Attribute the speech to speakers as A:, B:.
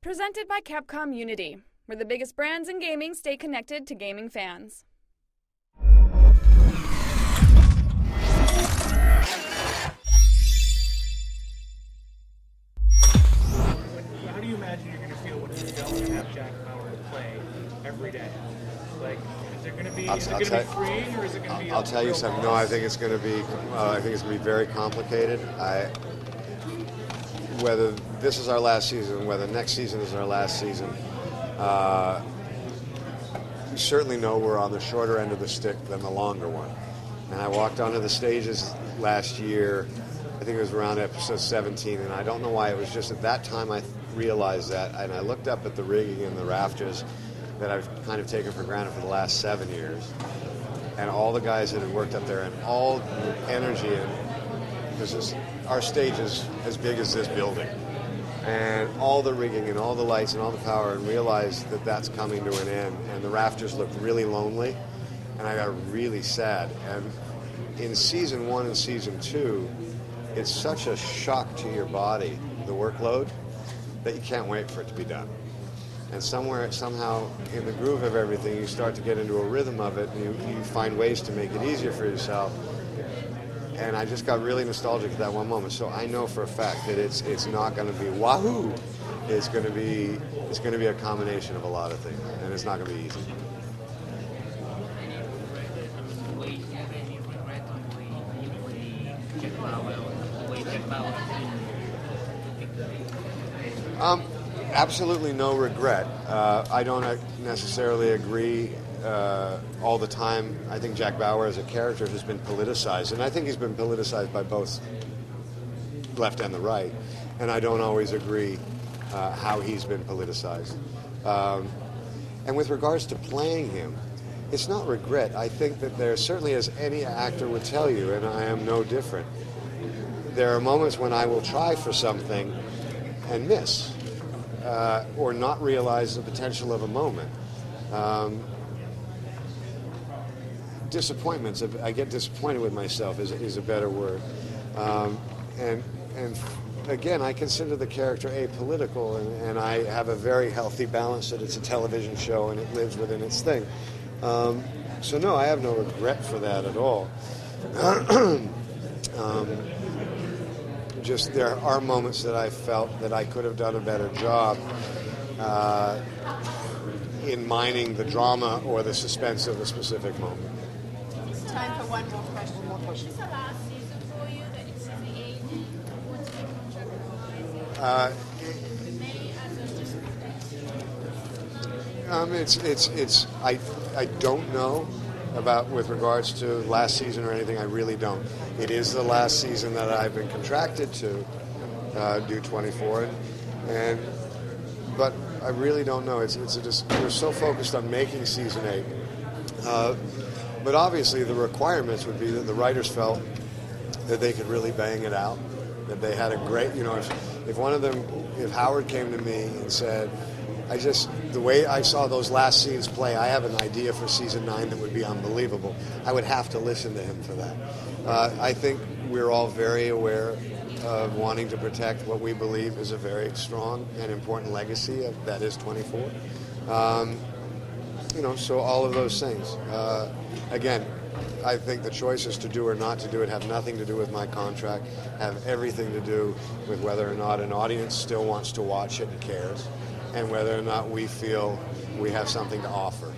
A: Presented by Capcom Unity, where the biggest brands in gaming stay connected to gaming fans.
B: How do you imagine you're going to feel when you don't have Jack Bauer play every day? Like, is it going to be freeing, or is it going to be?
C: I'll tell you something. No, I think it's going to be. I think it's going to be very complicated. Whether this is our last season, whether next season is our last season, we certainly know we're on the shorter end of the stick than the longer one. And I walked onto the stages last year, I think it was around episode 17, and I don't know why, it was just at that time I realized that, and I looked up at the rigging and the rafters that I've kind of taken for granted for the last 7 years, and all the guys that had worked up there, and all the energy, and because our stage is as big as this building, and all the rigging and all the lights and all the power, and realized that that's coming to an end, and the rafters looked really lonely, and I got really sad. And in season 1 and season 2, it's such a shock to your body, the workload, that you can't wait for it to be done. And somehow, in the groove of everything, you start to get into a rhythm of it, and you find ways to make it easier for yourself. And I just got really nostalgic at that one moment. So I know for a fact that it's not going to be wahoo. It's going to be a combination of a lot of things, and it's not going to be easy. Absolutely no regret. I don't necessarily agree all the time. I think Jack Bauer as a character has been politicized, and I think he's been politicized by both left and the right, and I don't always agree how he's been politicized. And with regards to playing him, it's not regret. I think that there, certainly as any actor would tell you, and I am no different, there are moments when I will try for something and miss, or not realize the potential of a moment. Disappointments. I get disappointed with myself is a better word. And again, I consider the character apolitical, and I have a very healthy balance that it's a television show and it lives within its thing. So no, I have no regret for that at all. Just there are moments that I felt that I could have done a better job in mining the drama or the suspense of a specific moment.
D: Time for one more question.
E: Is this the last season for you? That it's season 8? What's the contract?
C: I don't know about with regards to last season or anything. I really don't. It is the last season that I've been contracted to do 24, but I really don't know. We're so focused on making season 8. But obviously the requirements would be that the writers felt that they could really bang it out, that they had a great, if Howard came to me and said, the way I saw those last scenes play, I have an idea for season 9 that would be unbelievable, I would have to listen to him for that. I think we're all very aware of wanting to protect what we believe is a very strong and important legacy that is 24. So all of those things. Again, I think the choices to do or not to do it have nothing to do with my contract, have everything to do with whether or not an audience still wants to watch it and cares, and whether or not we feel we have something to offer.